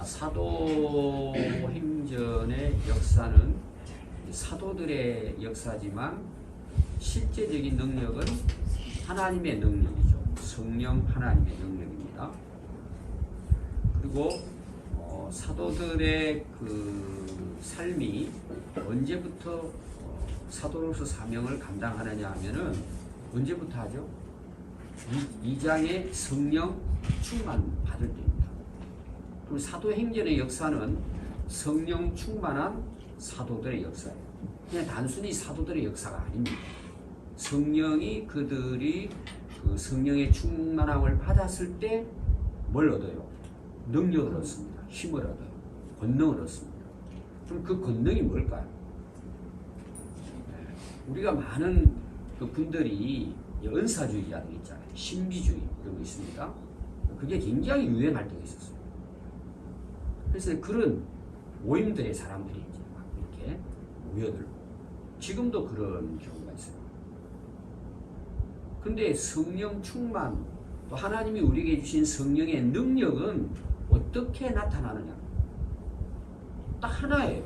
사도행전의 역사는 사도들의 역사지만 실제적인 능력은 하나님의 능력이죠. 성령 하나님의 능력입니다. 그리고 사도들의 그 삶이 언제부터 사도로서 사명을 감당하느냐 하면은 언제부터 하죠? 2장의 성령 충만 받을 때입니다. 그리고 사도행전의 역사는 성령 충만한 사도들의 역사예요. 그냥 단순히 사도들의 역사가 아닙니다. 성령이 그들이 그 성령의 충만함을 받았을 때 뭘 얻어요? 능력을 얻습니다. 힘을 얻어요. 권능을 얻습니다. 그럼 그 권능이 뭘까요? 우리가 많은 그 분들이 은사주의자들 있잖아요. 신비주의 이런 거 있습니다. 그게 굉장히 유행할 때가 있었어요. 그래서 그런 모임들의 사람들이 이제 막 이렇게 모여들고 지금도 그런 경우가 있어요. 근데 성령 충만 또 하나님이 우리에게 주신 성령의 능력은 어떻게 나타나느냐? 딱 하나예요.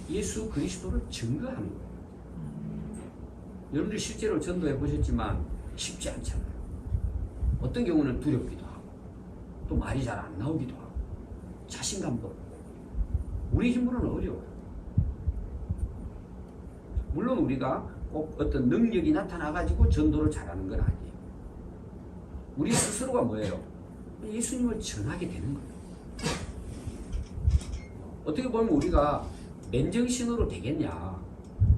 예수 그리스도를 증거하는 거예요. 여러분들 실제로 전도해 보셨지만 쉽지 않잖아요. 어떤 경우는 두렵기도 하고 또 말이 잘 안 나오기도 하고 자신감도 없고 우리 힘으로는 어려워요. 물론 우리가 꼭 어떤 능력이 나타나가지고 전도를 잘하는 건 아니에요. 우리 스스로가 뭐예요? 예수님을 전하게 되는 거예요. 어떻게 보면 우리가 맨정신으로 되겠냐?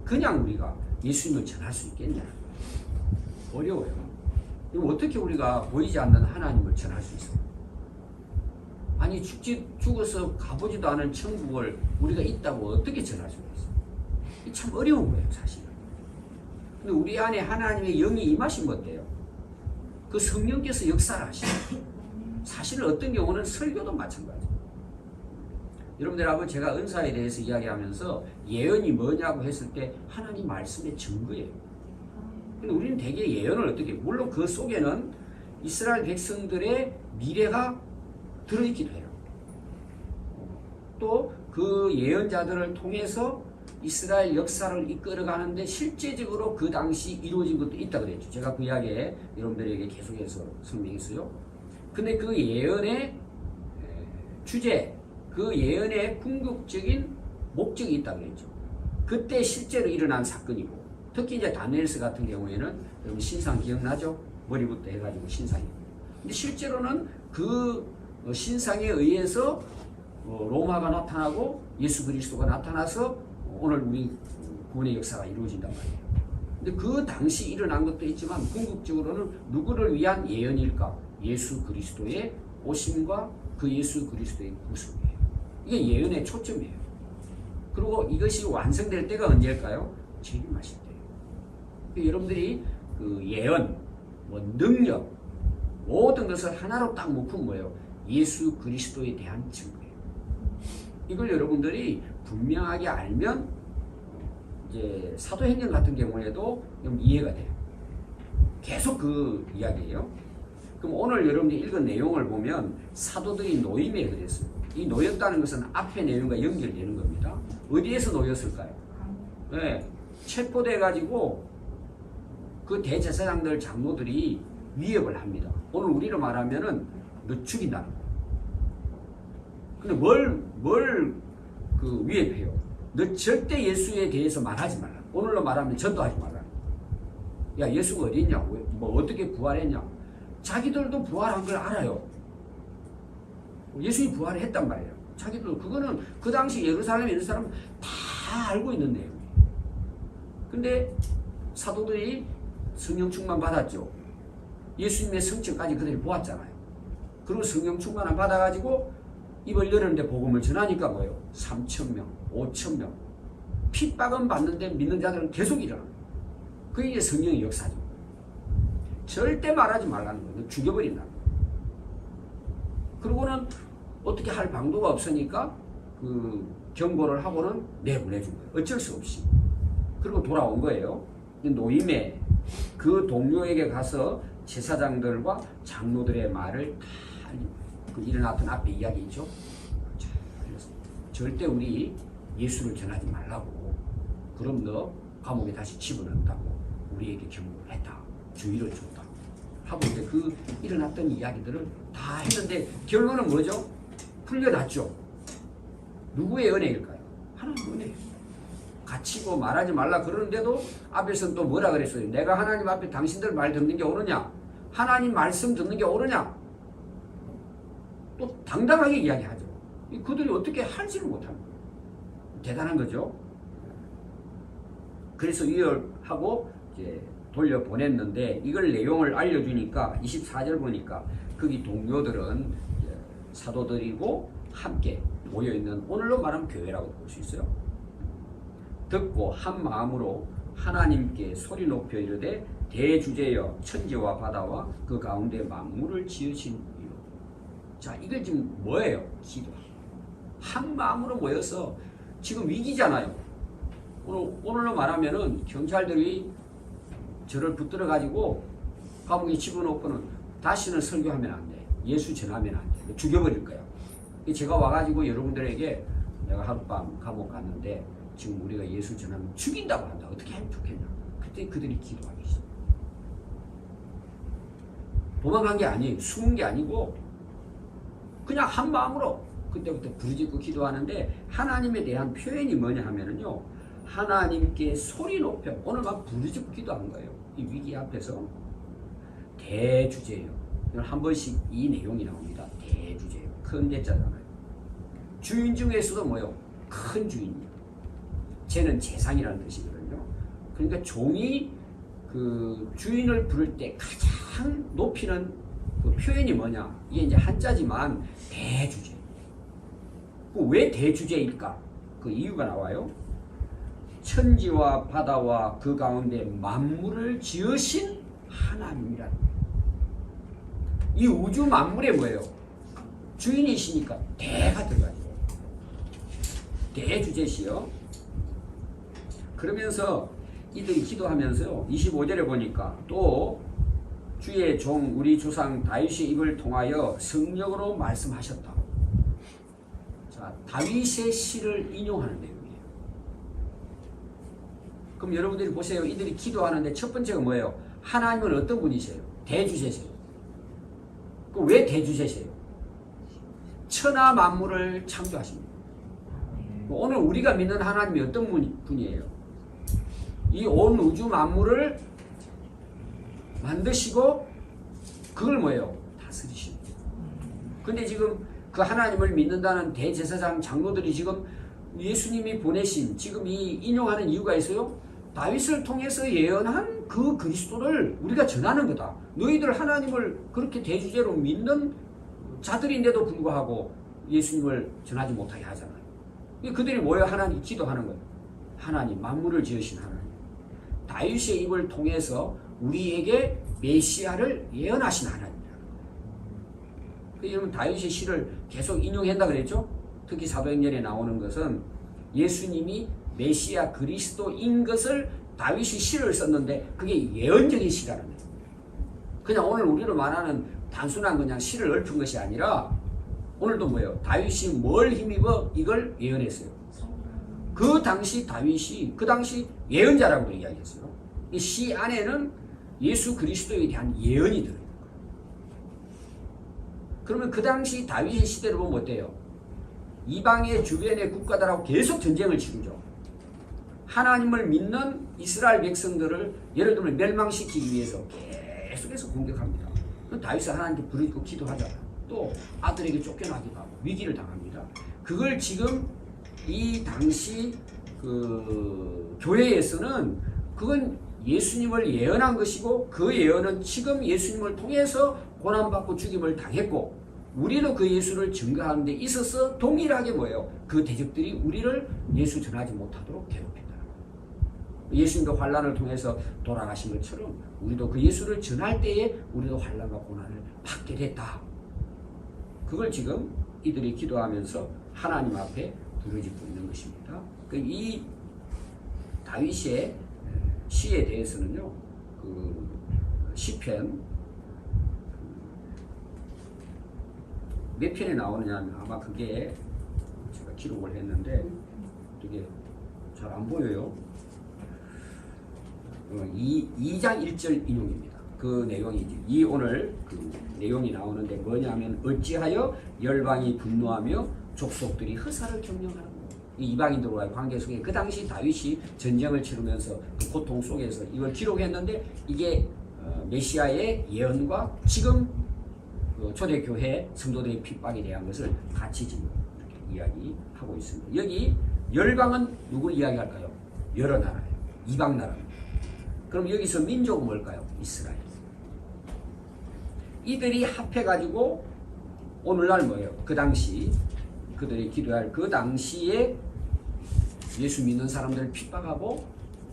그냥 우리가 예수님을 전할 수 있겠냐? 어려워요. 어떻게 우리가 보이지 않는 하나님을 전할 수 있어요? 아니 죽어서 가보지도 않은 천국을 우리가 있다고 어떻게 전할 수가 있어요? 참 어려운 거예요, 사실은. 근데 우리 안에 하나님의 영이 임하신 어때요? 그 성령께서 역사를 하시죠. 사실은 어떤 경우는 설교도 마찬가지예요. 여러분들 한번 제가 은사에 대해서 이야기하면서 예언이 뭐냐고 했을 때 하나님 말씀의 증거예요. 근데 우리는 대개 예언을 어떻게 해요? 물론 그 속에는 이스라엘 백성들의 미래가 들어있기도 해요. 또 그 예언자들을 통해서 이스라엘 역사를 이끌어가는데 실제적으로 그 당시 이루어진 것도 있다 그랬죠. 제가 그 이야기에 여러분들에게 계속해서 설명했어요. 근데 그 예언의 주제, 그 예언의 궁극적인 목적이 있다 그랬죠. 그때 실제로 일어난 사건이고, 특히 이제 다니엘서 같은 경우에는 여러분 신상 기억나죠? 머리부터 해가지고 신상이. 근데 실제로는 그 신상에 의해서 로마가 나타나고 예수 그리스도가 나타나서 오늘 우리 구원의 역사가 이루어진단 말이에요. 근데 그 당시 일어난 것도 있지만 궁극적으로는 누구를 위한 예언일까? 예수 그리스도의 오심과 그 예수 그리스도의 구속이에요. 이게 예언의 초점이에요. 그리고 이것이 완성될 때가 언제일까요? 재림하실 때예요. 여러분들이 그 예언, 능력 모든 것을 하나로 딱 묶은 거예요. 예수 그리스도에 대한 증거예요. 이걸 여러분들이 분명하게 알면 이제 사도행전 같은 경우에도 좀 이해가 돼요. 계속 그 이야기예요. 그럼 오늘 여러분들이 읽은 내용을 보면 사도들이 노임에 그랬어요. 이 놓였다는 것은 앞의 내용과 연결되는 겁니다. 어디에서 놓였을까요? 네, 체포돼 가지고 그 대제사장들 장로들이 위협을 합니다. 오늘 우리로 말하면은 너 죽인다는 거예요. 근데 뭘 그 위협해요? 너 절대 예수에 대해서 말하지 말라. 오늘로 말하면 전도하지 말라. 야, 예수가 어디 있냐? 뭐 어떻게 부활했냐? 자기들도 부활한 걸 알아요. 예수님이 부활을 했단 말이에요. 자기들 그거는 그 당시 예루살렘에 있는 사람 다 알고 있는 내용이에요. 근데 사도들이 성령 충만 받았죠. 예수님의 성취까지 그들이 보았잖아요. 그리고 성령 충만을 받아가지고 입을 열었는데 복음을 전하니까 뭐예요? 3,000명, 5,000명. 핍박은 받는데 믿는 자들은 계속 일어나요. 그게 이제 성령의 역사죠. 절대 말하지 말라는 거예요. 죽여버린다. 그러고는 어떻게 할 방도가 없으니까 그 경고를 하고는 내보내준 거예요. 어쩔 수 없이. 그리고 돌아온 거예요. 노임에 그 동료에게 가서 제사장들과 장로들의 말을 다 그 일어났던 앞에 이야기 있죠. 절대 우리 예수를 전하지 말라고. 그럼 너 감옥에 다시 집어넣는다고 우리에게 경고를 했다. 주의를 줬다. 하고 이제 그 일어났던 이야기들을 다 했는데 결론은 뭐죠? 풀려났죠. 누구의 은혜일까요? 하나님 은혜. 갇히고 말하지 말라 그러는데도 앞에서는 또 뭐라 그랬어요? 내가 하나님 앞에 당신들 말 듣는 게 옳으냐? 하나님 말씀 듣는 게 옳으냐? 또 당당하게 이야기하죠. 그들이 어떻게 할지를 못하는 거예요. 대단한 거죠. 그래서 이열하고 이제 돌려보냈는데 이걸 내용을 알려주니까 24절 보니까 거기 동료들은 사도들이고 함께 모여있는 오늘로 말하면 교회라고 볼 수 있어요. 듣고 한 마음으로 하나님께 소리 높여 이르되 대주제여 천지와 바다와 그 가운데 만물을 지으신 이로. 자, 이게 지금 뭐예요? 기도. 한 마음으로 모여서 지금 위기잖아요. 오늘로 말하면은 경찰들이 저를 붙들어 가지고 감옥에 집어넣고는 다시는 설교하면 안 돼. 예수 전하면 안 돼. 죽여버릴 거야. 제가 와가지고 여러분들에게 내가 하룻밤 감옥 갔는데 지금 우리가 예수 전하면 죽인다고 한다. 어떻게 하면 좋겠냐. 그때 그들이 기도하기 시작. 도망간 게 아니에요. 숨은 게 아니고 그냥 한 마음으로 그때부터 부르짖고 기도하는데 하나님에 대한 표현이 뭐냐 하면은요. 하나님께 소리 높여 오늘 막 부르짖고 기도한 거예요. 이 위기 앞에서 대주제예요. 한 번씩 이 내용이 나옵니다. 대주제예요. 큰 대자잖아요. 주인 중에서도 뭐요? 큰 주인이에요. 쟤는 재상이라는 뜻이거든요. 그러니까 종이 그 주인을 부를 때 가장 높이는 그 표현이 뭐냐? 이게 이제 한자지만 대주제. 왜 대주제일까? 그 이유가 나와요. 천지와 바다와 그 가운데 만물을 지으신 하나님이란. 이 우주 만물에 뭐예요? 주인이시니까 대가 들어가죠. 대주제시요. 그러면서 이들이 기도하면서요. 25절에 보니까 또 주의 종 우리 조상 다윗의 입을 통하여 성령으로 말씀하셨다. 자, 다윗의 시를 인용하는 내용이에요. 그럼 여러분들이 보세요. 이들이 기도하는데 첫 번째가 뭐예요? 하나님은 어떤 분이세요? 대주제세요. 왜 대주제세요? 천하 만물을 창조하십니다. 오늘 우리가 믿는 하나님이 어떤 분이에요? 이 온 우주 만물을 만드시고 그걸 뭐예요? 다스리십니다. 근데 지금 그 하나님을 믿는다는 대제사장 장로들이 지금 예수님이 보내신 지금 이 인용하는 이유가 있어요. 다윗을 통해서 예언한 그 그리스도를 우리가 전하는 거다. 너희들 하나님을 그렇게 대주제로 믿는 자들인데도 불구하고 예수님을 전하지 못하게 하잖아요. 그들이 모여 하나님 기도하는 거예요. 하나님, 만물을 지으신 하나님. 다윗의 입을 통해서 우리에게 메시아를 예언하신 하나님이라는 거예요. 여러분 다윗의 시를 계속 인용한다 그랬죠? 특히 사도행전에 나오는 것은 예수님이 메시아 그리스도인 것을 다윗이 시를 썼는데 그게 예언적인 시라는 거예요. 그냥 오늘 우리로 말하는 단순한 그냥 시를 읊은 것이 아니라 오늘도 뭐예요? 다윗이 뭘 힘입어 이걸 예언했어요. 그 당시 다윗이 그 당시 예언자라고 이야기했어요. 이 시 안에는 예수 그리스도에 대한 예언이 들어있는 거예요. 그러면 그 당시 다윗의 시대를 보면 어때요? 이방의 주변의 국가들하고 계속 전쟁을 치르죠. 하나님을 믿는 이스라엘 백성들을 예를 들면 멸망시키기 위해서 계속해서 공격합니다. 다윗은 하나님께 부르짖고 기도하잖아요. 또 아들에게 쫓겨나기도 하고 위기를 당합니다. 그걸 지금 이 당시 그 교회에서는 그건 예수님을 예언한 것이고 그 예언은 지금 예수님을 통해서 고난받고 죽임을 당했고 우리도 그 예수를 증거하는 데 있어서 동일하게 뭐예요? 그 대적들이 우리를 예수 전하지 못하도록 괴롭힌다. 예수님도 환난을 통해서 돌아가신 것처럼 우리도 그 예수를 전할 때에 우리도 환난과 고난을 받게 됐다. 그걸 지금 이들이 기도하면서 하나님 앞에 부르짖고 있는 것입니다. 이 다윗의 시에 대해서는요, 그 시편 몇 편에 나오느냐 하면 아마 그게 제가 기록을 했는데 되게 잘 안 보여요. 2장 1절 인용입니다. 그 내용이지. 이 오늘 그 내용이 나오는데 뭐냐면 어찌하여 열방이 분노하며 족속들이 허사를 경영하는 거. 이 이방인들과의 관계 속에 그 당시 다윗이 전쟁을 치르면서 그 고통 속에서 이걸 기록했는데 이게 메시아의 예언과 지금 초대교회 성도들의 핍박에 대한 것을 같이 지금 이렇게 이야기하고 있습니다. 여기 열방은 누굴 이야기할까요? 여러 나라예요. 이방 나라입니다. 그럼 여기서 민족은 뭘까요? 이스라엘. 이들이 합해가지고 오늘날 뭐예요? 그 당시 그들이 기도할 그 당시에 예수 믿는 사람들을 핍박하고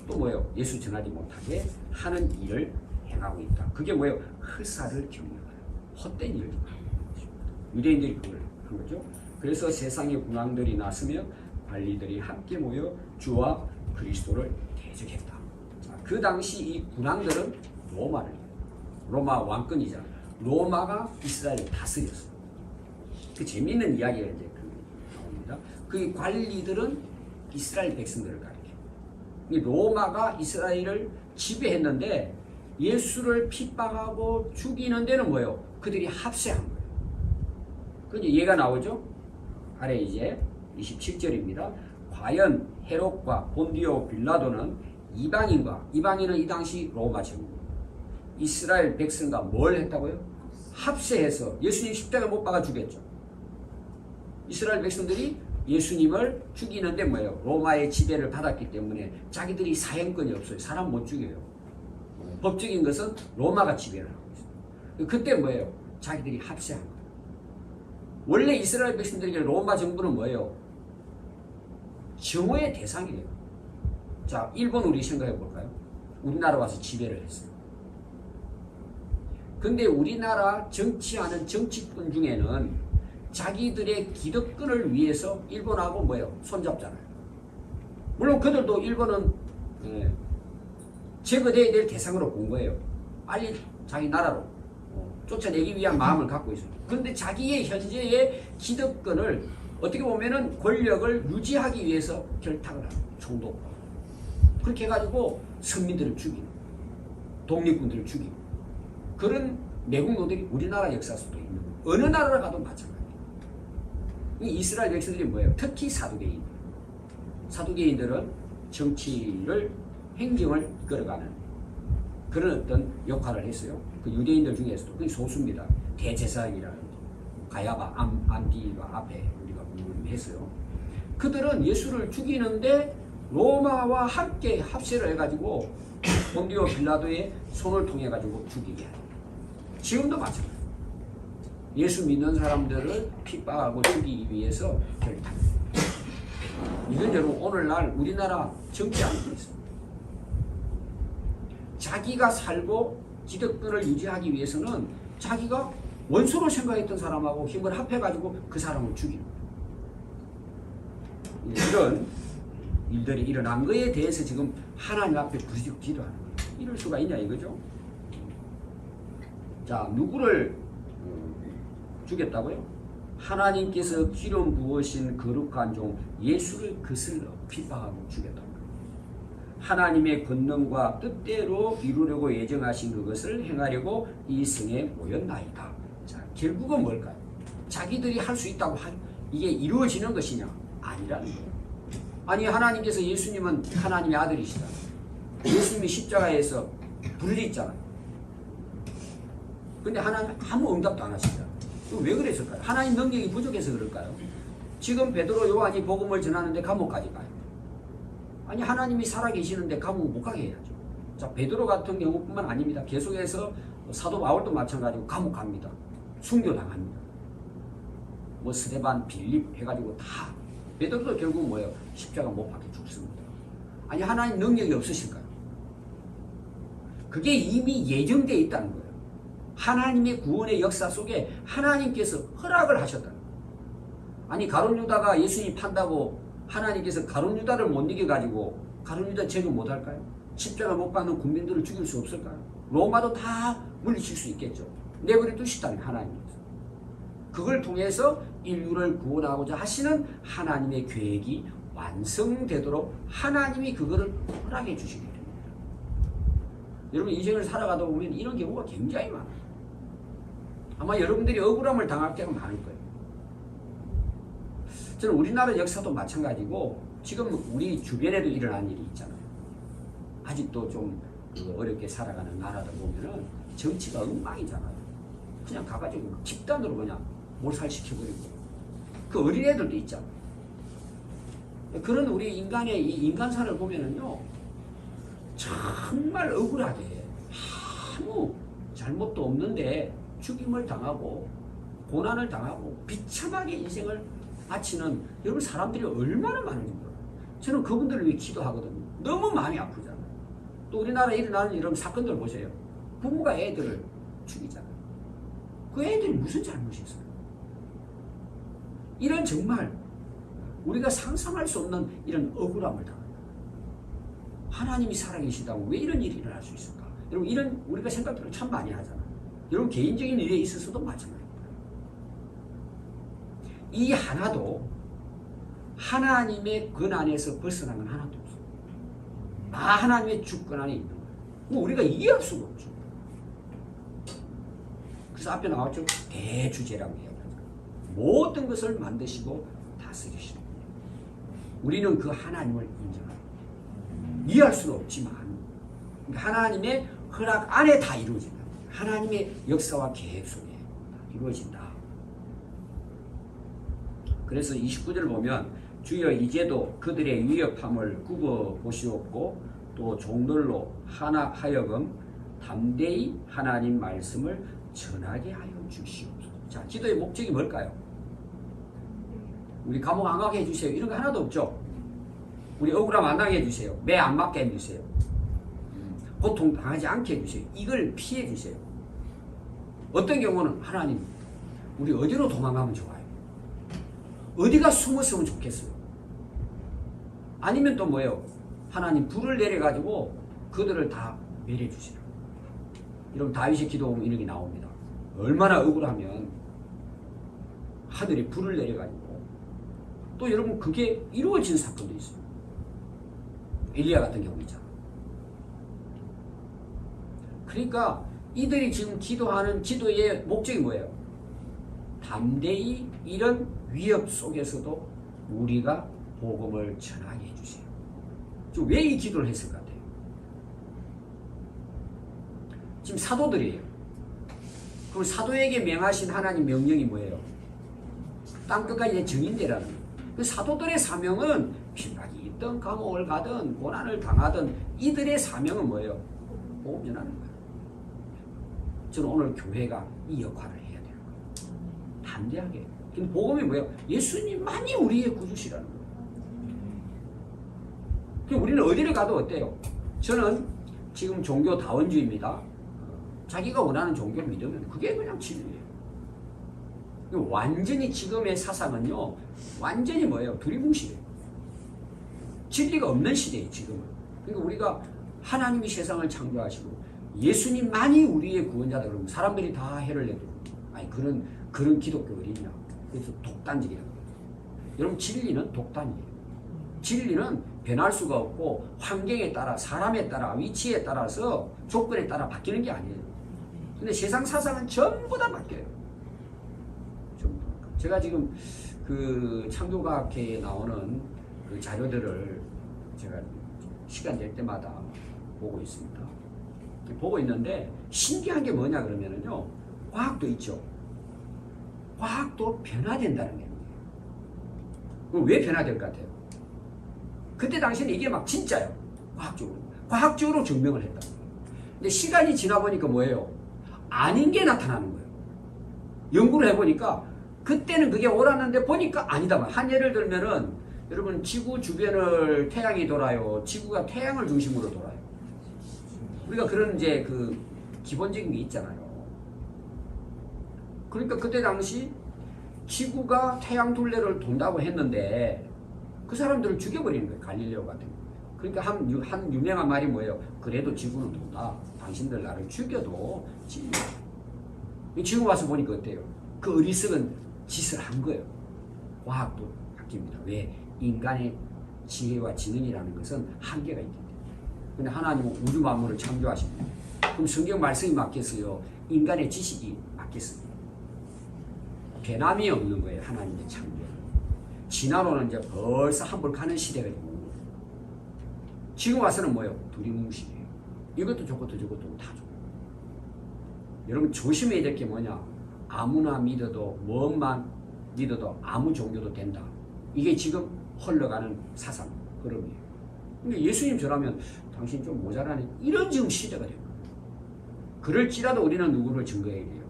또 뭐예요? 예수 전하지 못하게 하는 일을 행하고 있다. 그게 뭐예요? 허사를 경영하는 헛된 일을 하는 것입니다. 유대인들이 그걸 한 거죠. 그래서 세상의 군왕들이 나서며 관리들이 함께 모여 주와 그리스도를 대적했다. 자, 그 당시 이 군왕들은 로마 왕권이잖아. 로마가 이스라엘을 다스렸어. 그 재미있는 이야기가 이제 나옵니다. 그 관리들은 이스라엘 백성들을 가리켜. 로마가 이스라엘을 지배했는데 예수를 핍박하고 죽이는 데는 뭐예요? 그들이 합세한 거예요. 그 이제 얘가 나오죠. 아래 이제 27절입니다. 과연 헤롯과 본디오 빌라도는 이방인은 이 당시 로마 제국, 이스라엘 백성과 뭘 했다고요? 합세해서 예수님 십자가 못 박아 죽였죠. 이스라엘 백성들이 예수님을 죽이는데 뭐예요? 로마의 지배를 받았기 때문에 자기들이 사형권이 없어요. 사람 못 죽여요. 법적인 것은 로마가 지배를 하고 있어요. 그때 뭐예요? 자기들이 합세한 거예요. 원래 이스라엘 백성들에게 로마 정부는 뭐예요? 정오의 대상이에요. 자, 일본 우리 생각해 볼까요? 우리나라 와서 지배를 했어요. 근데 우리나라 정치하는 정치권 중에는 자기들의 기득권을 위해서 일본하고 뭐예요? 손잡잖아요. 물론 그들도 일본은 제거돼야 될 대상으로 본 거예요. 빨리 자기 나라로 쫓아내기 위한 마음을 갖고 있어요. 그런데 자기의 현재의 기득권을 어떻게 보면은 권력을 유지하기 위해서 결탁을 하는 총독. 그렇게 해가지고 선민들을 죽이는, 독립군들을 죽이고 그런 매국노들이 우리나라 역사 속에 있는 거예요. 어느 나라를 가도 마찬가지예요. 이 이스라엘 백성들이 뭐예요? 특히 사두개인. 사두개인들은 정치를 행정을 이끌어가는 그런 어떤 역할을 했어요. 그 유대인들 중에서도 그게 소수입니다. 대제사장이라는 가야바, 암디바 앞에 우리가 공부했어요. 그들은 예수를 죽이는데 로마와 함께 합세를 해가지고 본디오 빌라도의 손을 통해 가지고 죽이게 하는. 지금도 마찬가지예요. 예수 믿는 사람들을 핍박하고 죽이기 위해서 결탁. 이건 여러분 오늘날 우리나라 정치 안에 있습니다. 자기가 살고 기득권을 유지하기 위해서는 자기가 원수로 생각했던 사람하고 힘을 합해가지고 그 사람을 죽이는 거예요. 이런 일들이 일어난 거에 대해서 지금 하나님 앞에 부르짖고 기도하는 거예요. 이럴 수가 있냐 이거죠. 자, 누구를 죽였다고요? 하나님께서 기름 부으신 거룩한 종 예수를 거슬러 핍박하고 죽였다. 하나님의 권능과 뜻대로 이루려고 예정하신 그것을 행하려고 이 성에 모였나이다. 자, 결국은 뭘까요? 자기들이 할 수 있다고 이게 이루어지는 것이냐? 아니라는 거예요. 아니 하나님께서 예수님은 하나님의 아들이시다. 예수님이 십자가에서 부르짖잖아요. 근데 하나님 아무 응답도 안 하시잖아요. 왜 그랬을까요? 하나님 능력이 부족해서 그럴까요? 지금 베드로 요한이 복음을 전하는데 감옥까지 가요. 아니 하나님이 살아계시는데 감옥 못 가게 해야죠. 자, 베드로 같은 경우뿐만 아닙니다. 계속해서 사도 바울도 마찬가지고 감옥 갑니다. 순교당합니다. 뭐 스데반, 빌립 해가지고 다 베드로도 결국 뭐예요? 십자가 못 박혀 죽습니다. 아니 하나님 능력이 없으실까요? 그게 이미 예정되어 있다는 거예요. 하나님의 구원의 역사 속에 하나님께서 허락을 하셨다는 거예요. 아니 가룟 유다가 예수님 판다고 하나님께서 가룟 유다를 못 이겨가지고 가룟 유다 제거 못할까요? 십자가 못 박는 군민들을 죽일 수 없을까요? 로마도 다 물리칠 수 있겠죠. 내버려 두시다니 하나님께서. 그걸 통해서 인류를 구원하고자 하시는 하나님의 계획이 완성되도록 하나님이 그거를 허락해 주시게 됩니다. 여러분 인생을 살아가다 보면 이런 경우가 굉장히 많아요. 아마 여러분들이 억울함을 당할 때가 많을 거예요. 저는 우리나라 역사도 마찬가지고 지금 우리 주변에도 일어난 일이 있잖아요. 아직도 좀 어렵게 살아가는 나라다 보면은 정치가 엉망이잖아요. 그냥 가가지고 집단으로 그냥 몰살시켜버리고 그 어린애들도 있잖아요. 그런 우리 인간의 이 인간사를 보면은요 정말 억울하게 아무 잘못도 없는데 죽임을 당하고 고난을 당하고 비참하게 인생을 바치는 여러분 사람들이 얼마나 많은지 몰라요. 저는 그분들을 위해 기도하거든요. 너무 마음이 아프잖아요. 또 우리나라에 일어나는 이런 사건들 보세요. 부모가 애들을 죽이잖아요. 그 애들이 무슨 잘못이 있어요? 이런 정말 우리가 상상할 수 없는 이런 억울함을 당합니다. 하나님이 살아계시다고 왜 이런 일이 일어날 수 있을까? 여러분 이런 우리가 생각들을 참 많이 하잖아요. 여러분 개인적인 일에 있어서도 마찬가지입니다. 이 하나도 하나님의 권한에서 벗어난 건 하나도 없어요. 다 하나님의 주권 안에 있는 거예요. 뭐 우리가 이해할 수가 없죠. 그래서 앞에 나왔죠. 대주제라고 이야기하죠. 모든 것을 만드시고 다스리시는 거예요. 우리는 그 하나님을 인정합니다. 이해할 수는 없지만 하나님의 허락 안에 다 이루어진다. 하나님의 역사와 계획 속에 이루어진다. 그래서 29절을 보면 주여 이제도 그들의 위협함을 굽어 보시옵고 또 종들로 하여금 담대히 하나님 말씀을 전하게 하여 주시옵소서. 자, 기도의 목적이 뭘까요? 우리 감옥 안 가게 해주세요. 이런 거 하나도 없죠. 우리 억울함 안 당하게 해주세요. 매 안 맞게 해주세요. 고통 당하지 않게 해주세요. 이걸 피해 주세요. 어떤 경우는 하나님 우리 어디로 도망가면 좋아요? 어디가 숨었으면 좋겠어요? 아니면 또 뭐예요? 하나님 불을 내려가지고 그들을 다 멸해주세요. 여러분 다윗의 기도 보면 이런 게 나옵니다. 얼마나 억울하면 하늘에 불을 내려가지고 또 여러분 그게 이루어진 사건도 있어요. 엘리야 같은 경우 있잖아. 그러니까 이들이 지금 기도하는 기도의 목적이 뭐예요? 담대히 이런 위협 속에서도 우리가 복음을 전하게 해주세요. 왜 이 기도를 했을 것 같아요? 지금 사도들이에요. 그럼 사도에게 명하신 하나님 명령이 뭐예요? 땅끝까지 증인되라는 거예요. 그 사도들의 사명은 핍박이 있든 감옥을 가든 고난을 당하든 이들의 사명은 뭐예요? 복음 전하는 거예요. 저는 오늘 교회가 이 역할을 해야 돼요. 담대하게. 근데 복음이 뭐예요? 예수님만이 우리의 구주시라는 거예요. 우리는 어디를 가도 어때요? 저는 지금 종교 다원주의입니다. 자기가 원하는 종교를 믿으면 그게 그냥 진리예요. 완전히 지금의 사상은요, 완전히 뭐예요? 두리뭉실이에요. 진리가 없는 시대예요, 지금은. 그러니까 우리가 하나님이 세상을 창조하시고 예수님만이 우리의 구원자다 그러면 사람들이 다 해를 내도 아니 그런 기독교 어디냐? 그래서 독단적이라고 해요. 여러분 진리는 독단이에요. 진리는 변할 수가 없고 환경에 따라 사람에 따라 위치에 따라서 조건에 따라 바뀌는 게 아니에요. 근데 세상 사상은 전부 다 바뀌어요. 제가 지금 그 창조과학회에 나오는 그 자료들을 제가 시간 될 때마다 보고 있습니다. 보고 있는데 신기한 게 뭐냐 그러면은요, 과학도 있죠. 과학도 변화된다는 거예요. 그럼 왜 변화될 것 같아요? 그때 당시에는 이게 막 진짜요. 과학적으로 증명을 했다. 근데 시간이 지나 보니까 뭐예요? 아닌 게 나타나는 거예요. 연구를 해보니까 그때는 그게 옳았는데 보니까 아니다. 한 예를 들면은 여러분 지구 주변을 태양이 돌아요. 지구가 태양을 중심으로 돌아요. 우리가 그런 이제 그 기본적인 게 있잖아요. 그러니까 그때 당시 지구가 태양 둘레를 돈다고 했는데 그 사람들을 죽여버리는 거예요. 갈릴레오 같은 거. 그러니까 한 유명한 말이 뭐예요? 그래도 지구는 돈다. 당신들 나를 죽여도 진리야. 지금 와서 보니까 어때요? 그 어리석은 짓을 한 거예요. 과학도 바뀝니다. 왜? 인간의 지혜와 지능이라는 것은 한계가 있기 때문에. 근데 하나님은 우주 만물을 창조하십니다. 그럼 성경 말씀이 맞겠어요? 인간의 지식이 맞겠어요? 변함이 없는 거예요. 하나님의 창조. 진화론은 이제 벌써 한벌 가는 시대가 있는 거예요. 지금 와서는 뭐예요? 두리뭉실이에요. 이것도 저것도 저것도 다 좋고. 여러분 조심해야 될 게 뭐냐? 아무나 믿어도 뭐만 믿어도 아무 종교도 된다. 이게 지금 흘러가는 사상 흐름이에요. 근데 예수님 저라면 당신 좀 모자라네. 이런 지금 시대가 된 거예요. 그럴지라도 우리는 누구를 증거해야 돼요?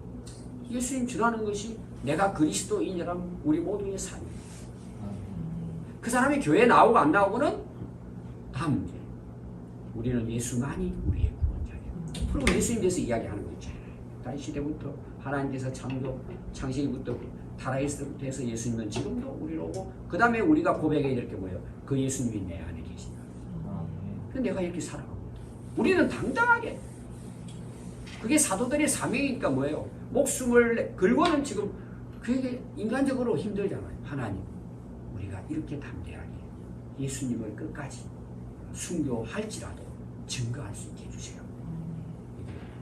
예수님 전하는 것이 내가 그리스도인이라면 우리 모두의 삶이에요. 그 사람이 교회에 나오고 안 나오고는 다 문제. 우리는 예수만이 우리의 구원자예요. 그리고 예수님 대해서 이야기하는 거 있죠. 다른 시대부터 하나님께서 창세기부터 타라이스부터 해서 예수님은 지금도 우리로 오고 그 다음에 우리가 고백해야 될 게 뭐예요? 그 예수님이 내 안에 계신다. 그래서 내가 이렇게 살아갑니다. 우리는 당당하게 그게 사도들의 사명이니까 뭐예요? 목숨을 걸고는 지금 그게 인간적으로 힘들잖아요. 하나님 우리가 이렇게 담대하게 예수님을 끝까지 순교할지라도 증거할 수 있게 해주세요.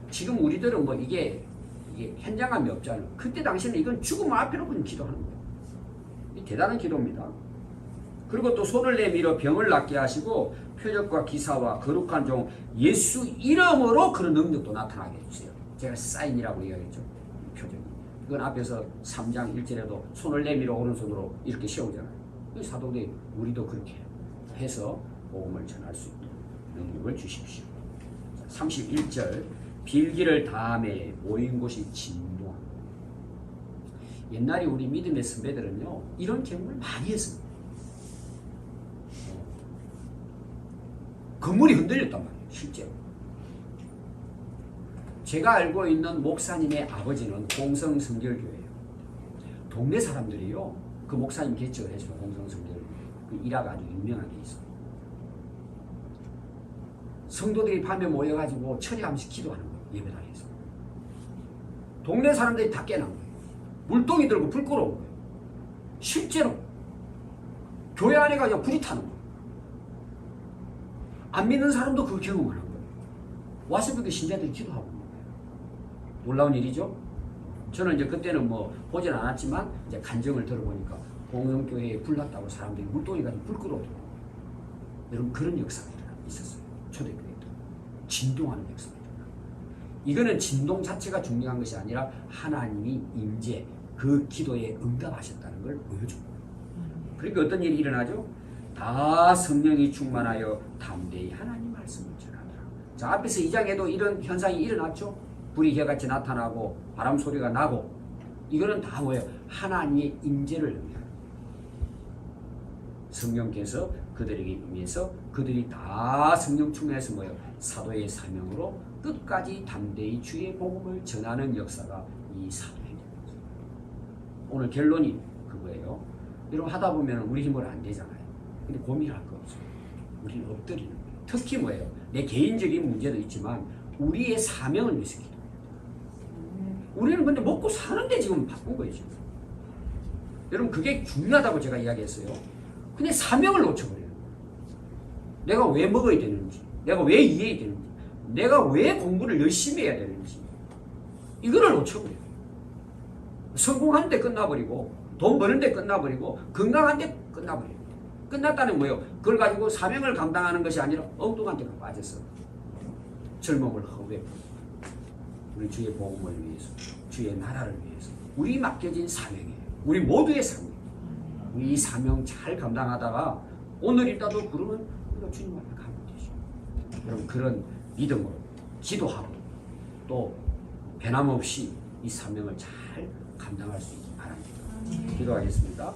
지금 우리들은 뭐 이게 현장감이 없잖아요. 그때 당시에는 이건 죽음 앞에 놓고 기도하는 거예요. 이 대단한 기도입니다. 그리고 또 손을 내밀어 병을 낫게 하시고 표적과 기사와 거룩한 종 예수 이름으로 그런 능력도 나타나게 해주세요. 제가 사인이라고 이야기했죠. 표적이. 그건 앞에서 3장 1절에도 손을 내밀어 오른손으로 이렇게 세우잖아요. 사도들이 우리도 그렇게 해서 복음을 전할 수 있도록 능력을 주십시오. 31절 빌기를 다함에 모인 곳이 진동합니다. 옛날에 우리 믿음의 선배들은요 이런 경험을 많이 했습니다. 건물이 흔들렸단 말이에요. 실제로. 제가 알고 있는 목사님의 아버지는 공성성결교회예요. 동네 사람들이요 그 목사님 개척을 해서 공성성결교회 그 일화가 아주 유명하게 있어요. 성도들이 밤에 모여가지고 철야함씩 기도하는 거예요. 예배당에서. 동네 사람들이 다 깨난 거예요. 물동이 들고 불 끌어온 거예요. 실제로 교회 안에 가서 불이 타는 거예요. 안 믿는 사람도 그 경험을 한 거예요. 와서 그렇게 신자들이 기도하고 있는 거예요. 놀라운 일이죠. 저는 이제 그때는 뭐 보진 않았지만 이제 간증을 들어보니까 공성교회에 불 났다고 사람들이 물동이 가지고 불 끌어오더라고요. 여러분 그런 역사가 있었어요. 초대교회 때 진동하는 역사입니다. 이거는 진동 자체가 중요한 것이 아니라 하나님이 임재 그 기도에 응답하셨다는 걸 보여줍니다. 그러니까 어떤 일이 일어나죠? 다 성령이 충만하여 담대히 하나님 말씀을 전하더라. 자 앞에서 2장에도 이런 현상이 일어났죠. 불이 혀같이 나타나고 바람 소리가 나고 이거는 다 뭐예요? 하나님의 임재를 의미합니다. 성령께서 그들에게 임해서 그들이 다 성령 충만해서 뭐예요? 사도의 사명으로 끝까지 담대히 주의 복음을 전하는 역사가 이 사도행전입니다. 오늘 결론이 그거예요. 여러분 하다 보면 우리 힘으로 안 되잖아요. 근데 고민할 거 없어요. 우리는 엎드리는 거예요. 특히 뭐예요? 내 개인적인 문제도 있지만 우리의 사명을 위해서 기도해요. 우리는 근데 먹고 사는데 지금 바쁜 거예요. 지금. 여러분 그게 중요하다고 제가 이야기했어요. 근데 사명을 놓쳐버려요. 내가 왜 먹어야 되는지, 내가 왜 이해해야 되는지, 내가 왜 공부를 열심히 해야 되는지 이거를 놓쳐버려요. 성공하는데 끝나버리고 돈 버는데 끝나버리고 건강한데 끝나버려요. 끝났다는 뭐예요? 그걸 가지고 사명을 감당하는 것이 아니라 엉뚱한 데가 빠져서 젊음을 허우에 우리 주의 복음을 위해서 주의 나라를 위해서 우리 맡겨진 사명이에요. 우리 모두의 사명. 우리 이 사명 잘 감당하다가 오늘이라도 부르면 우리가 주님 앞에 가면 되죠. 여러분 그런 믿음으로 기도하고 또 변함없이 이 사명을 잘 감당할 수 있기 바랍니다. 기도하겠습니다.